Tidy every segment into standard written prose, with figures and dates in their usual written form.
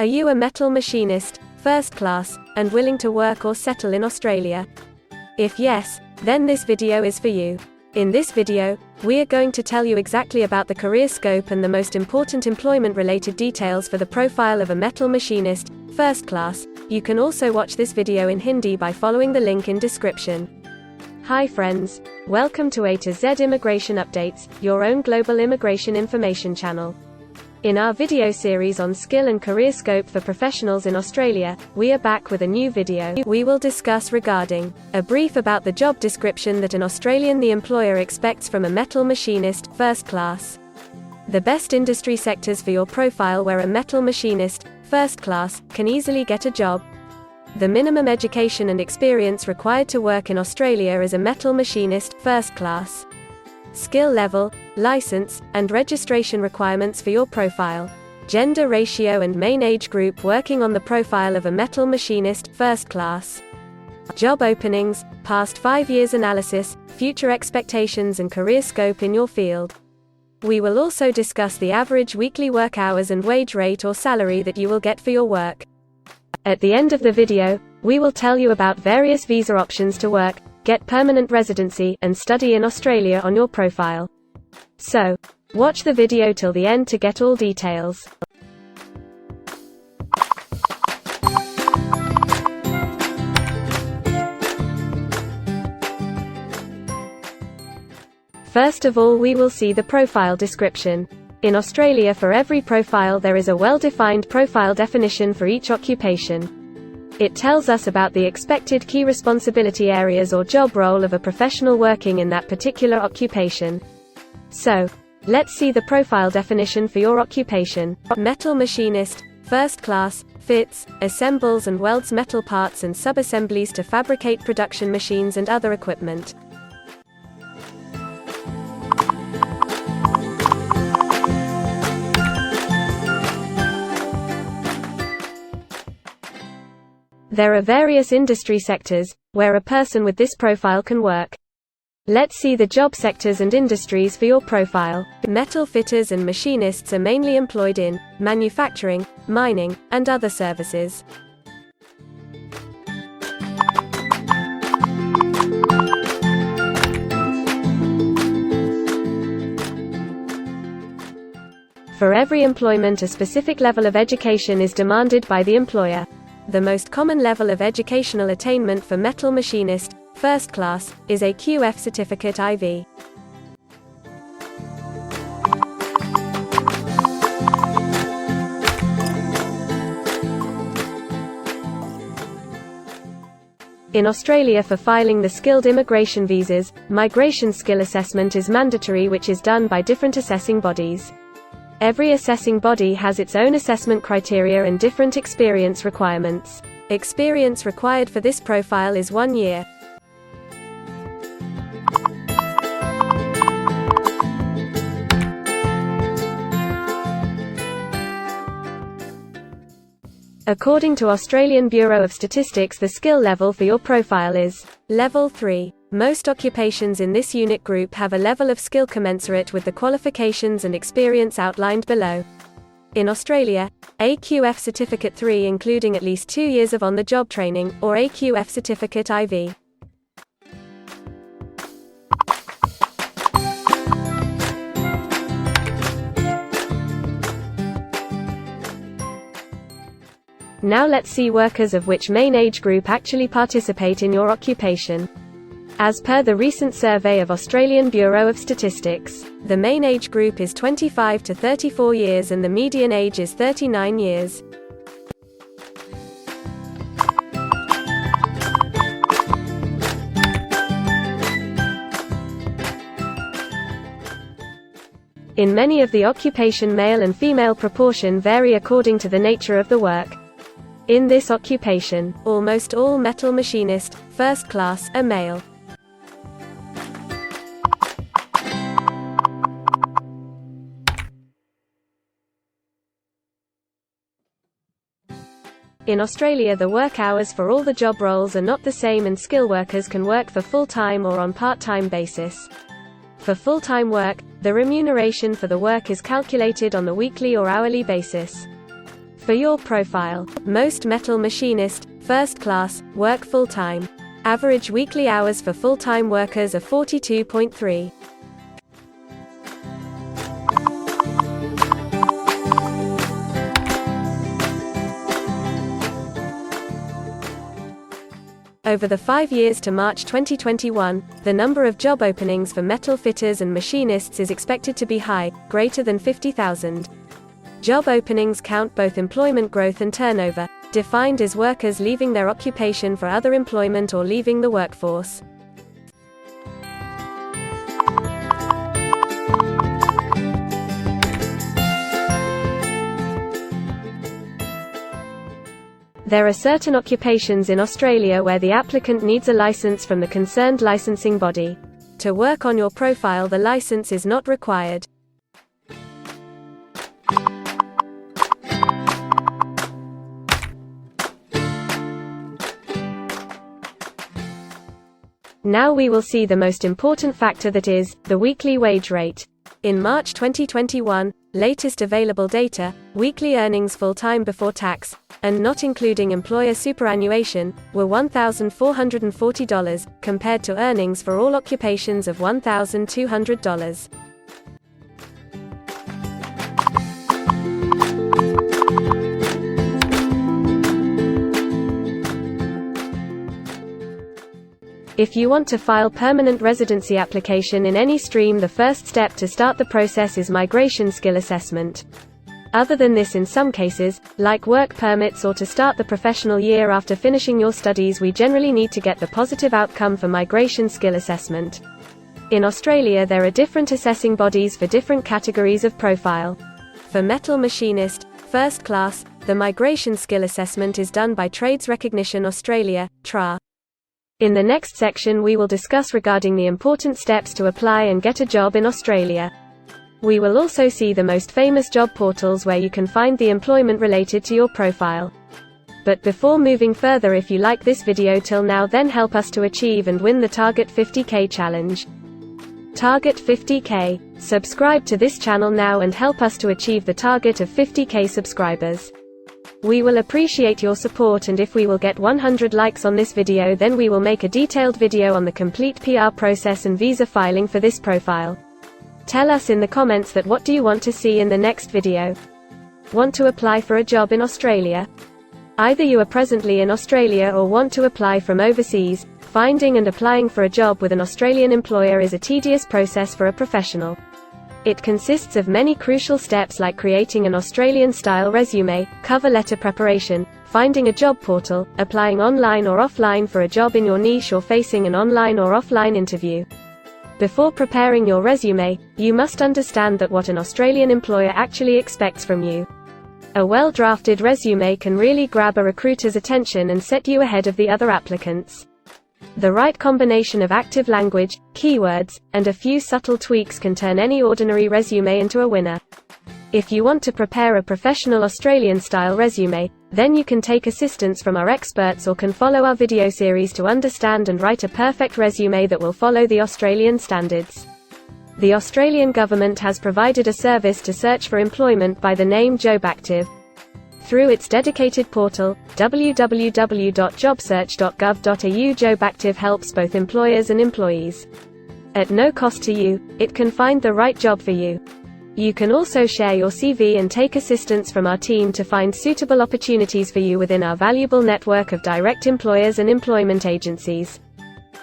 Are you a metal machinist, first class, and willing to work or settle in Australia? If yes, then this video is for you. In this video, we are going to tell you exactly about the career scope and the most important employment-related details for the profile of a metal machinist, first class. You can also watch this video in Hindi by following the link in description. Hi friends, welcome to A to Z Immigration Updates, your own global immigration information channel. In our video series on skill and career scope for professionals in Australia, we are back with a new video. We will discuss regarding a brief about the job description that an Australian the employer expects from a metal machinist, first class. The best industry sectors for your profile where a metal machinist, first class, can easily get a job. The minimum education and experience required to work in Australia as a metal machinist, first class. Skill level, license, and registration requirements for your profile. Gender ratio and main age group working on the profile of a metal machinist, first class. Job openings, past 5 years analysis, future expectations and career scope in your field. We will also discuss the average weekly work hours and wage rate or salary that you will get for your work. At the end of the video, we will tell you about various visa options to work, get permanent residency, and study in Australia on your profile. So, watch the video till the end to get all details. First of all, we will see the profile description. In Australia, for every profile there is a well-defined profile definition for each occupation. It tells us about the expected key responsibility areas or job role of a professional working in that particular occupation. So, let's see the profile definition for your occupation. Metal machinist, first class, fits, assembles and welds metal parts and sub-assemblies to fabricate production machines and other equipment. There are various industry sectors where a person with this profile can work. Let's see the job sectors and industries for your profile. Metal fitters and machinists are mainly employed in manufacturing, mining, and other services. For every employment, a specific level of education is demanded by the employer. The most common level of educational attainment for metal machinist, first class, is a QF certificate IV. In Australia, for filing the skilled immigration visas, migration skill assessment is mandatory, which is done by different assessing bodies. Every assessing body has its own assessment criteria and different experience requirements. Experience required for this profile is 1 year. According to Australian Bureau of Statistics, the skill level for your profile is Level 3. Most occupations in this unit group have a level of skill commensurate with the qualifications and experience outlined below. In Australia, AQF Certificate 3 including at least 2 years of on-the-job training, or AQF Certificate IV. Now let's see workers of which main age group actually participate in your occupation. As per the recent survey of Australian Bureau of Statistics, the main age group is 25 to 34 years and the median age is 39 years. In many of the occupation, male and female proportion vary according to the nature of the work. In this occupation, almost all metal machinist, first class, are male. In Australia, the work hours for all the job roles are not the same and skill workers can work for full-time or on part-time basis. For full-time work, the remuneration for the work is calculated on the weekly or hourly basis. For your profile, most Metal Machinist, first class, work full-time. Average weekly hours for full-time workers are 42.3. Over the 5 years to March 2021, the number of job openings for metal fitters and machinists is expected to be high, greater than 50,000. Job openings count both employment growth and turnover, defined as workers leaving their occupation for other employment or leaving the workforce. There are certain occupations in Australia where the applicant needs a license from the concerned licensing body. To work on your profile, the license is not required. Now we will see the most important factor, that is, the weekly wage rate. In March 2021, latest available data, weekly earnings full-time before tax, and not including employer superannuation, were $1,440, compared to earnings for all occupations of $1,200. If you want to file permanent residency application in any stream, the first step to start the process is migration skill assessment. Other than this, in some cases, like work permits or to start the professional year after finishing your studies, we generally need to get the positive outcome for migration skill assessment. In Australia, there are different assessing bodies for different categories of profile. For Metal Machinist, first class, the migration skill assessment is done by Trades Recognition Australia, TRA. In the next section we will discuss regarding the important steps to apply and get a job in Australia. We will also see the most famous job portals where you can find the employment related to your profile. But before moving further, if you like this video till now, then help us to achieve and win the Target 50K challenge. Target 50K. Subscribe to this channel now and help us to achieve the target of 50K subscribers. We will appreciate your support, and if we will get 100 likes on this video, then we will make a detailed video on the complete PR process and visa filing for this profile. Tell us in the comments that what do you want to see in the next video. Want to apply for a job in Australia? Either you are presently in Australia or want to apply from overseas. Finding and applying for a job with an Australian employer is a tedious process for a professional. It consists of many crucial steps like creating an Australian-style resume, cover letter preparation, finding a job portal, applying online or offline for a job in your niche, or facing an online or offline interview. Before preparing your resume, you must understand that what an Australian employer actually expects from you. A well-drafted resume can really grab a recruiter's attention and set you ahead of the other applicants. The right combination of active language, keywords, and a few subtle tweaks can turn any ordinary resume into a winner. If you want to prepare a professional Australian-style resume, then you can take assistance from our experts or can follow our video series to understand and write a perfect resume that will follow the Australian standards. The Australian government has provided a service to search for employment by the name JobActive. Through its dedicated portal, www.jobsearch.gov.au, JobActive helps both employers and employees. At no cost to you, it can find the right job for you. You can also share your CV and take assistance from our team to find suitable opportunities for you within our valuable network of direct employers and employment agencies.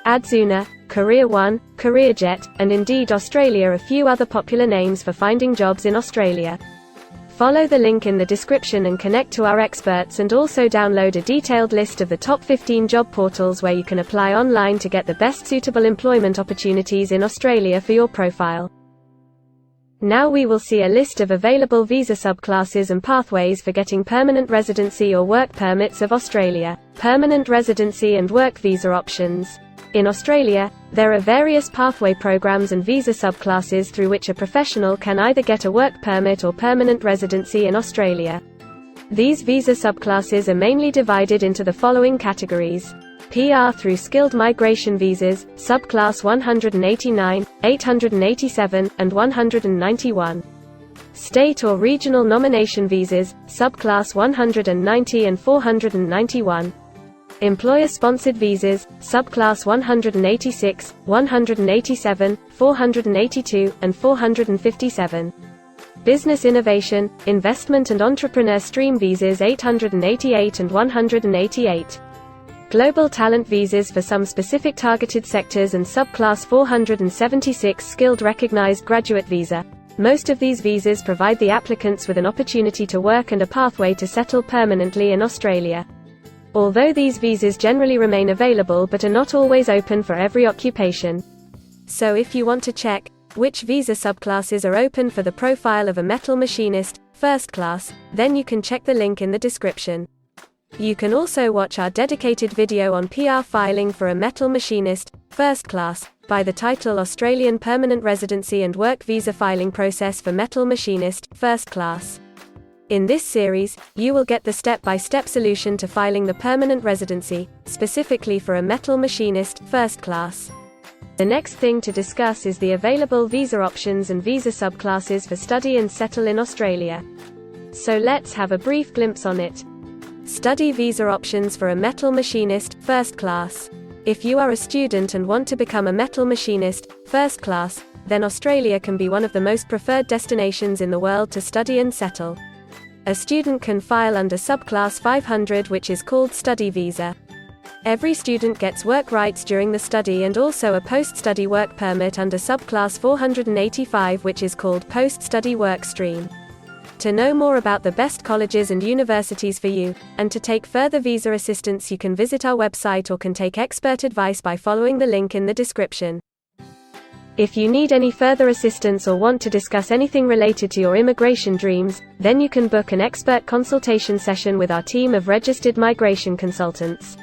Adzuna, Career One, CareerJet, and Indeed Australia are a few other popular names for finding jobs in Australia. Follow the link in the description and connect to our experts, and also download a detailed list of the top 15 job portals where you can apply online to get the best suitable employment opportunities in Australia for your profile. Now we will see a list of available visa subclasses and pathways for getting permanent residency or work permits of Australia. Permanent residency and work visa options. In Australia, there are various pathway programs and visa subclasses through which a professional can either get a work permit or permanent residency in Australia. These visa subclasses are mainly divided into the following categories: PR through skilled migration visas, subclass 189, 887, and 191. State or regional nomination visas, subclass 190 and 491. Employer-sponsored visas, subclass 186, 187, 482, and 457. Business innovation, investment and entrepreneur stream visas 888 and 188. Global talent visas for some specific targeted sectors and subclass 476 skilled recognized graduate visa. Most of these visas provide the applicants with an opportunity to work and a pathway to settle permanently in Australia. Although these visas generally remain available but are not always open for every occupation. So if you want to check which visa subclasses are open for the profile of a metal machinist, first class, then you can check the link in the description. You can also watch our dedicated video on PR filing for a metal machinist, first class, by the title Australian Permanent Residency and Work Visa Filing Process for Metal Machinist, first class. In this series, you will get the step-by-step solution to filing the permanent residency, specifically for a metal machinist, first class. The next thing to discuss is the available visa options and visa subclasses for study and settle in Australia. So let's have a brief glimpse on it. Study visa options for a metal machinist, first class. If you are a student and want to become a metal machinist, first class, then Australia can be one of the most preferred destinations in the world to study and settle. A student can file under subclass 500, which is called study visa. Every student gets work rights during the study and also a post-study work permit under subclass 485, which is called post-study work stream. To know more about the best colleges and universities for you, and to take further visa assistance, you can visit our website or can take expert advice by following the link in the description. If you need any further assistance or want to discuss anything related to your immigration dreams, then you can book an expert consultation session with our team of registered migration consultants.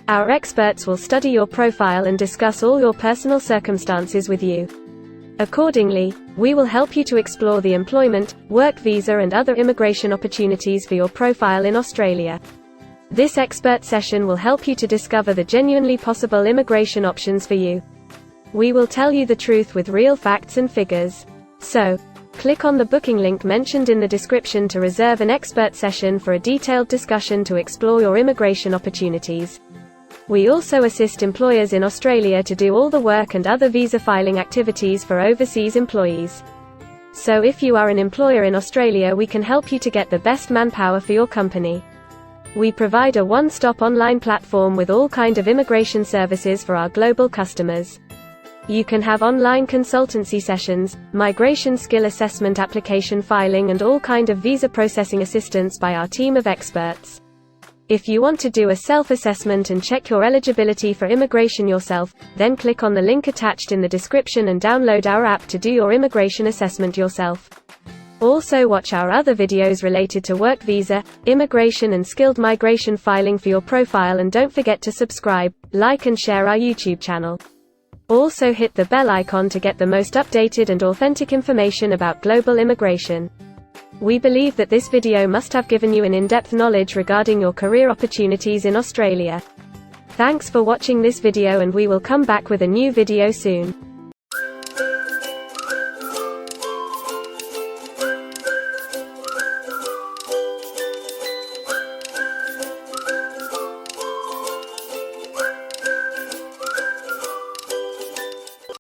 Our experts will study your profile and discuss all your personal circumstances with you. Accordingly, we will help you to explore the employment, work visa and other immigration opportunities for your profile in Australia. This expert session will help you to discover the genuinely possible immigration options for you. We will tell you the truth with real facts and figures. So, click on the booking link mentioned in the description to reserve an expert session for a detailed discussion to explore your immigration opportunities. We also assist employers in Australia to do all the work and other visa filing activities for overseas employees. So if you are an employer in Australia, we can help you to get the best manpower for your company. We provide a one-stop online platform with all kinds of immigration services for our global customers. You can have online consultancy sessions, migration skill assessment, application filing and all kinds of visa processing assistance by our team of experts. If you want to do a self-assessment and check your eligibility for immigration yourself, then click on the link attached in the description and download our app to do your immigration assessment yourself. Also watch our other videos related to work visa, immigration and skilled migration filing for your profile, and don't forget to subscribe, like and share our YouTube channel. Also hit the bell icon to get the most updated and authentic information about global immigration. We believe that this video must have given you an in-depth knowledge regarding your career opportunities in Australia. Thanks for watching this video, and we will come back with a new video soon.